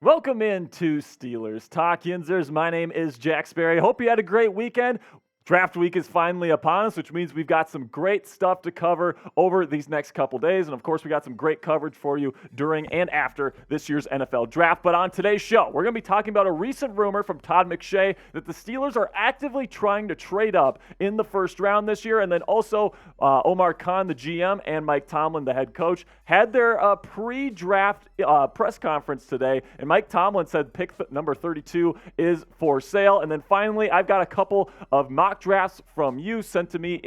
Welcome into Steelers Talk, Yinzers. My name is Jack Sperry. Hope you had a great weekend. Draft week is finally upon us, which means we've got some great stuff to cover over these next couple days. And of course, we got some great coverage for you during and after this year's NFL draft. But on today's show, we're going to be talking about a recent rumor from Todd McShay that the Steelers are actively trying to trade up in the first round this year. And then also Omar Khan, the GM, and Mike Tomlin, the head coach, had their pre-draft press conference today. And Mike Tomlin said pick number 32 is for sale. And then finally, I've got a couple of mock drafts from you sent to me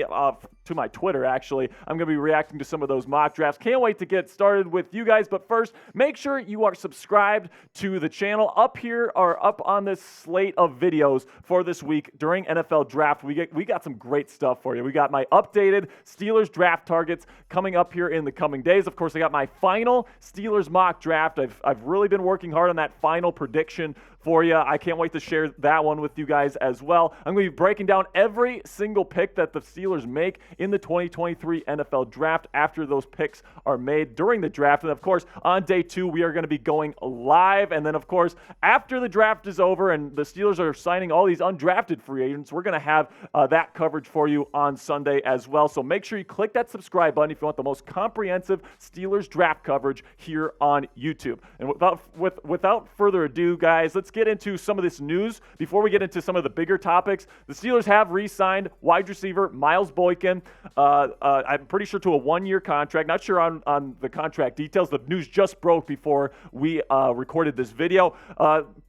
to my Twitter, actually. I'm going to be reacting to some of those mock drafts. Can't wait to get started with you guys. But first, make sure you are subscribed to the channel. Up here or up on this slate of videos for this week during NFL draft, we got some great stuff for you. We got my updated Steelers draft targets coming up here in the coming days. Of course, I got my final Steelers mock draft. I've really been working hard on that final prediction for you. I can't wait to share that one with you guys as well. I'm going to be breaking down every single pick that the Steelers make in the 2023 NFL draft after those picks are made during the draft. And of course, on day 2, we are going to be going live. And then of course, after the draft is over and the Steelers are signing all these undrafted free agents, we're going to have that coverage for you on Sunday as well. So make sure you click that subscribe button if you want the most comprehensive Steelers draft coverage here on YouTube. And without further ado, guys, let's get into some of this news. Before we get into some of the bigger topics, the Steelers have re-signed wide receiver Miles Boykin. I'm pretty sure to a 1-year contract. Not sure on the contract details. The news just broke before we recorded this video.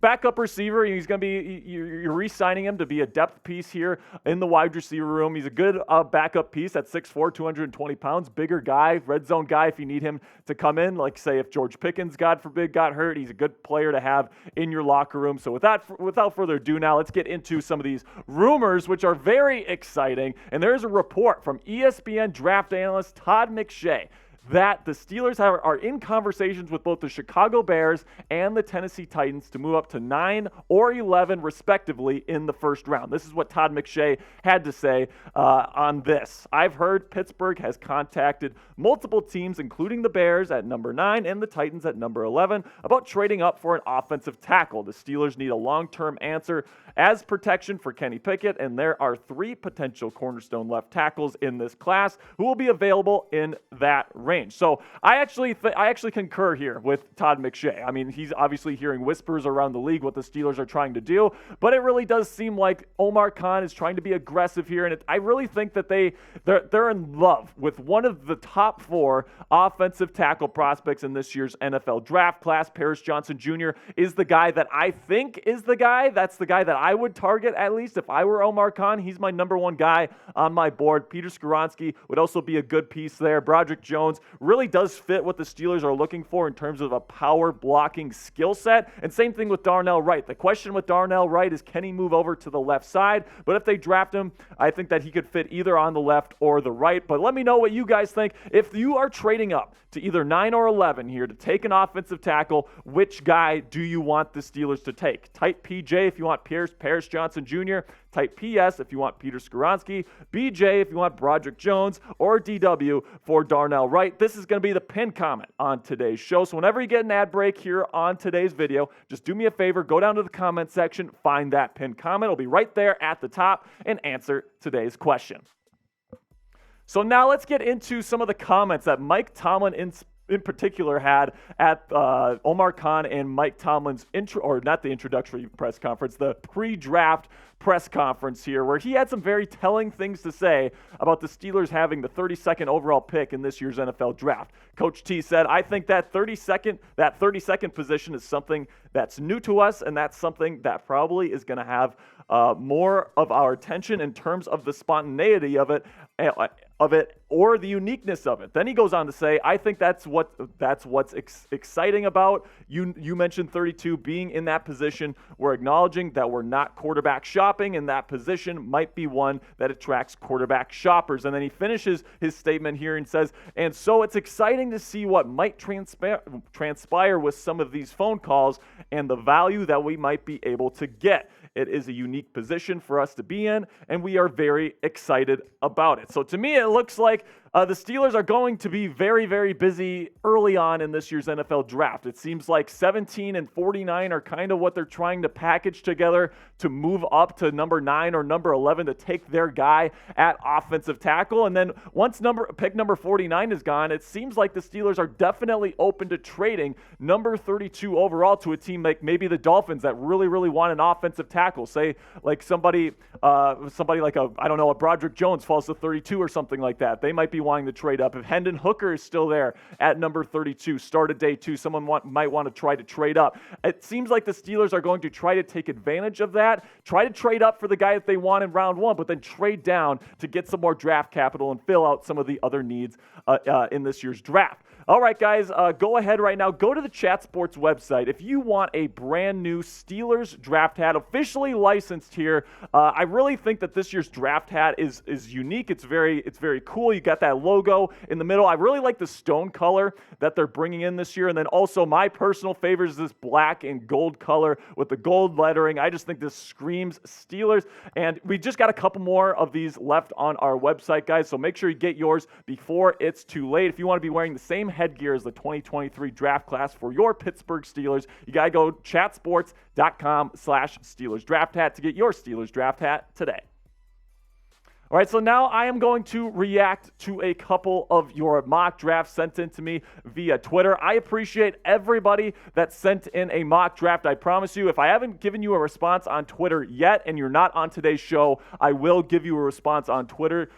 Backup receiver. He's going to be, you're re-signing him to be a depth piece here in the wide receiver room. He's a good backup piece at 6'4", 220 pounds. Bigger guy, red zone guy if you need him to come in. Like say if George Pickens, God forbid, got hurt, he's a good player to have in your locker room. So without further ado now, let's get into some of these rumors, which are very exciting. And there's a report from ESPN draft analyst Todd McShay that the Steelers are in conversations with both the Chicago Bears and the Tennessee Titans to move up to 9 or 11, respectively, in the first round. This is what Todd McShay had to say on this. I've heard Pittsburgh has contacted multiple teams, including the Bears at number 9 and the Titans at number 11, about trading up for an offensive tackle. The Steelers need a long-term answer as protection for Kenny Pickett, and there are 3 potential cornerstone left tackles in this class who will be available in that range. So I actually concur here with Todd McShay. I mean, he's obviously hearing whispers around the league what the Steelers are trying to do, but it really does seem like Omar Khan is trying to be aggressive here, and I really think that they're in love with one of the top 4 offensive tackle prospects in this year's NFL draft class. Paris Johnson Jr. is the guy that I think is the guy. That's the guy that I would target, at least if I were Omar Khan. He's my number 1 guy on my board. Peter Skoronski would also be a good piece there. Broderick Jones really does fit what the Steelers are looking for in terms of a power blocking skill set. And same thing with Darnell Wright. The question with Darnell Wright is, can he move over to the left side? But if they draft him, I think that he could fit either on the left or the right. But let me know what you guys think. If you are trading up to either 9 or 11 here to take an offensive tackle, which guy do you want the Steelers to take? Type PJ if you want Paris Johnson Jr., type PS if you want Peter Skoronski, BJ if you want Broderick Jones, or DW for Darnell Wright. This is going to be the pinned comment on today's show. So whenever you get an ad break here on today's video, just do me a favor, go down to the comment section, find that pinned comment. It'll be right there at the top and answer today's question. So now let's get into some of the comments that Mike Tomlin in particular had at Omar Khan and Mike Tomlin's introductory press conference, the pre-draft press conference here, where he had some very telling things to say about the Steelers having the 32nd overall pick in this year's NFL draft. Coach T said, I think that 32nd position is something that's new to us, and that's something that probably is going to have more of our attention in terms of the spontaneity of it or the uniqueness of it. Then he goes on to say, I think that's what's exciting about you mentioned 32 being in that position. We're acknowledging that we're not quarterback shopping, and that position might be one that attracts quarterback shoppers. And then he finishes his statement here and says, and so it's exciting to see what might transpire with some of these phone calls and the value that we might be able to get. It is a unique position for us to be in, and we are very excited about it. So to me, it looks like The Steelers are going to be very, very busy early on in this year's NFL draft. It seems like 17 and 49 are kind of what they're trying to package together to move up to number 9 or number 11 to take their guy at offensive tackle. And then once pick number 49 is gone, it seems like the Steelers are definitely open to trading number 32 overall to a team like maybe the Dolphins that really, really want an offensive tackle. Say like somebody like a Broderick Jones falls to 32 or something like that. They might be wanting to trade up. If Hendon Hooker is still there at number 32, start of day 2, someone might want to try to trade up. It seems like the Steelers are going to try to take advantage of that, try to trade up for the guy that they want in round 1, but then trade down to get some more draft capital and fill out some of the other needs in this year's draft. All right, guys, go ahead right now. Go to the Chat Sports website. If you want a brand new Steelers draft hat, officially licensed here, I really think that this year's draft hat is unique. It's very cool. You got that logo in the middle. I really like the stone color that they're bringing in this year. And then also my personal favorite is this black and gold color with the gold lettering. I just think this screams Steelers. And we just got a couple more of these left on our website, guys. So make sure you get yours before it's too late. If you want to be wearing the same headgear as the 2023 draft class for your Pittsburgh Steelers, you got to go chatsports.com/Steelers draft hat to get your Steelers draft hat today. All right, so now I am going to react to a couple of your mock drafts sent in to me via Twitter. I appreciate everybody that sent in a mock draft. I promise you, if I haven't given you a response on Twitter yet and you're not on today's show, I will give you a response on Twitter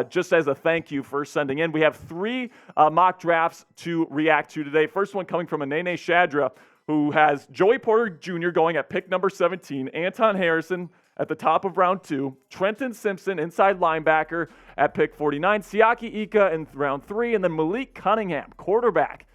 just as a thank you for sending in. We have 3 mock drafts to react to today. First one coming from Anene Shadra, who has Joey Porter Jr. going at pick number 17, Anton Harrison at the top of round 2, Trenton Simpson, inside linebacker, at pick 49, Siaki Ika in round 3, and then Malik Cunningham, quarterback,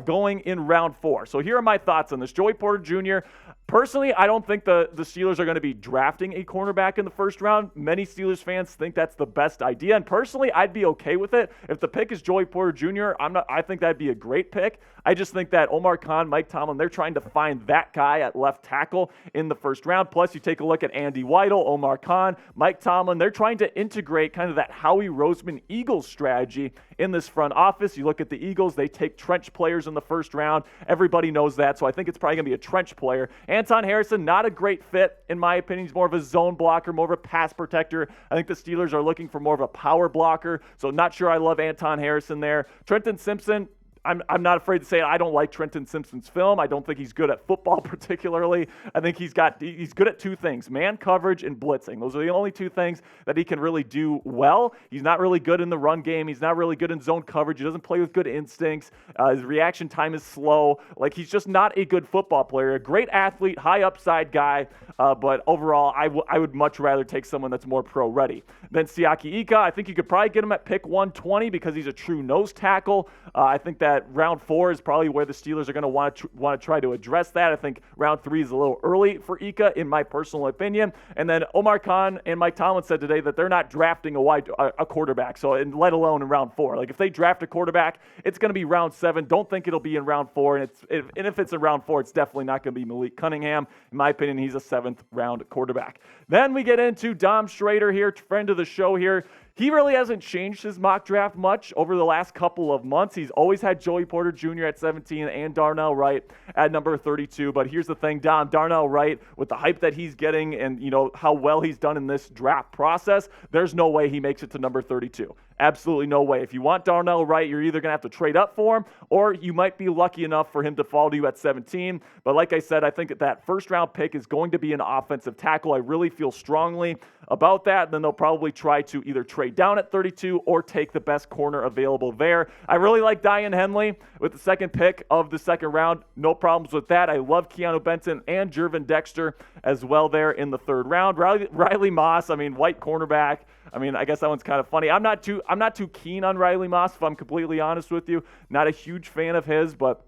going in round 4. So here are my thoughts on this. Joey Porter Jr., personally, I don't think the Steelers are going to be drafting a cornerback in the first round. Many Steelers fans think that's the best idea, and personally, I'd be okay with it. If the pick is Joey Porter Jr., I think that'd be a great pick. I just think that Omar Khan, Mike Tomlin, they're trying to find that guy at left tackle in the first round. Plus, you take a look at Andy Weidel, Omar Khan, Mike Tomlin. They're trying to integrate kind of that Howie Roseman Eagles strategy in this front office. You look at the Eagles, they take trench players in the first round. Everybody knows that, so I think it's probably going to be a trench player. Anton Harrison, not a great fit, in my opinion. He's more of a zone blocker, more of a pass protector. I think the Steelers are looking for more of a power blocker, so not sure I love Anton Harrison there. Trenton Simpson, I'm not afraid to say it. I don't like Trenton Simpson's film. I don't think he's good at football particularly. I think he's good at 2 things, man coverage and blitzing. Those are the only 2 things that he can really do well. He's not really good in the run game. He's not really good in zone coverage. He doesn't play with good instincts. His reaction time is slow. Like, he's just not a good football player. A great athlete, high upside guy, but overall, I would much rather take someone that's more pro-ready. Then Siaki Ika, I think you could probably get him at pick 120 because he's a true nose tackle. I think that round 4 is probably where the Steelers are going to want to try to address that. I think round 3 is a little early for Ika, in my personal opinion. And then Omar Khan and Mike Tomlin said today that they're not drafting a quarterback, and let alone in round 4. Like, if they draft a quarterback, it's going to be round 7. Don't think it'll be in round 4. And if it's in round 4, it's definitely not going to be Malik Cunningham. In my opinion, he's a 7th round quarterback. Then we get into Dom Schrader here, friend of the show here. He really hasn't changed his mock draft much over the last couple of months. He's always had Joey Porter Jr. at 17 and Darnell Wright at number 32. But here's the thing, Darnell Wright, with the hype that he's getting and how well he's done in this draft process, there's no way he makes it to number 32. Absolutely no way. If you want Darnell Wright, you're either going to have to trade up for him, or you might be lucky enough for him to fall to you at 17. But like I said, I think that first-round pick is going to be an offensive tackle. I really feel strongly about that. And then they'll probably try to either trade down at 32 or take the best corner available there. I really like Diane Henley with the second pick of the second round. No problems with that. I love Keanu Benton and Jervin Dexter as well there in the third round. Riley Moss, white cornerback. I guess that one's kind of funny. I'm not too keen on Riley Moss, if I'm completely honest with you. Not a huge fan of his, but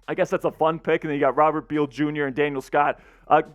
I guess that's a fun pick. And then you got Robert Beal Jr. and Daniel Scott.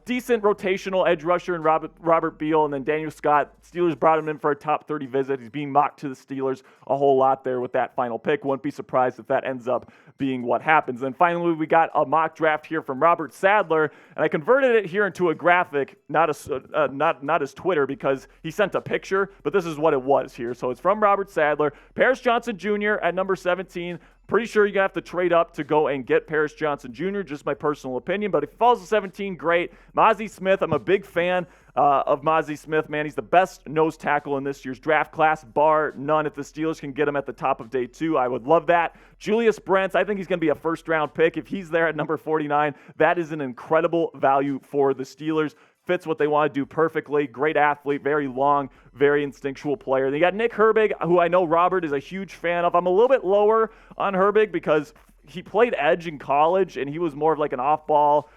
Decent rotational edge rusher in Robert Beal, and then Daniel Scott. Steelers brought him in for a top 30 visit. He's being mocked to the Steelers a whole lot there with that final pick. Wouldn't be surprised if that ends up being what happens. And finally, we got a mock draft here from Robert Sadler, and I converted it here into a graphic, not his Twitter, because he sent a picture, but this is what it was here. So it's from Robert Sadler. Paris Johnson Jr. at number 17. Pretty sure you're going to have to trade up to go and get Paris Johnson Jr., just my personal opinion. But if he falls to 17, great. Mazi Smith, I'm a big fan of Mazi Smith, man. He's the best nose tackle in this year's draft class, bar none. If the Steelers can get him at the top of day 2, I would love that. Julius Brents, I think he's going to be a first-round pick. If he's there at number 49, that is an incredible value for the Steelers. Fits what they want to do perfectly. Great athlete, very long, very instinctual player. They got Nick Herbig, who I know Robert is a huge fan of. I'm a little bit lower on Herbig because he played edge in college, and he was more of like an off-ball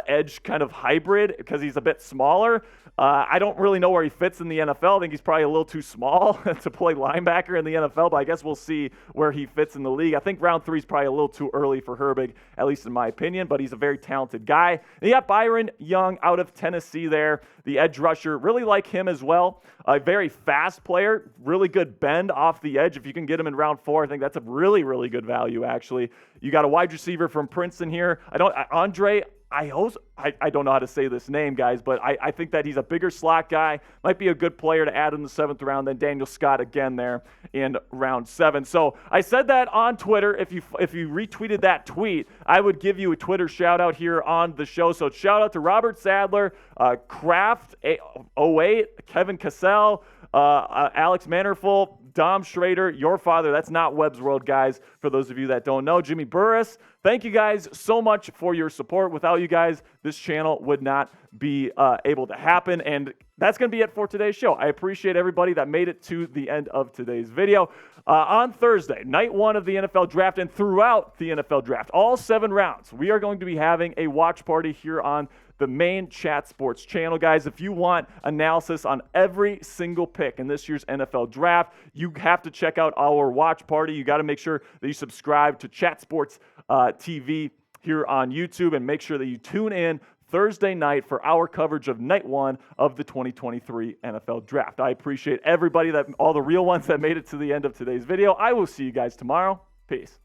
edge kind of hybrid because he's a bit smaller. I don't really know where he fits in the NFL. I think he's probably a little too small to play linebacker in the NFL, but I guess we'll see where he fits in the league. I think round 3 is probably a little too early for Herbig, at least in my opinion, but he's a very talented guy. And you got Byron Young out of Tennessee there, the edge rusher. Really like him as well. A very fast player, really good bend off the edge. If you can get him in round 4, I think that's a really, really good value, actually. You got a wide receiver from Princeton here. I don't know how to say this name, guys, but I think that he's a bigger slot guy. Might be a good player to add in the 7th round. Then Daniel Scott again there in round 7. So I said that on Twitter. If you retweeted that tweet, I would give you a Twitter shout out here on the show. So shout out to Robert Sadler, Kraft 08, Kevin Cassell, Alex Mannerful, Dom Schrader, your father. That's not Webb's World, guys, for those of you that don't know. Jimmy Burris, thank you guys so much for your support. Without you guys, this channel would not be able to happen. And that's going to be it for today's show. I appreciate everybody that made it to the end of today's video. On Thursday, night 1 of the NFL Draft, and throughout the NFL Draft, all 7 rounds, we are going to be having a watch party here on the main Chat Sports channel, guys. If you want analysis on every single pick in this year's NFL Draft, you have to check out our watch party. You got to make sure that you subscribe to Chat Sports TV here on YouTube, and make sure that you tune in Thursday night for our coverage of night 1 of the 2023 NFL Draft. I appreciate everybody, all the real ones that made it to the end of today's video. I will see you guys tomorrow. Peace.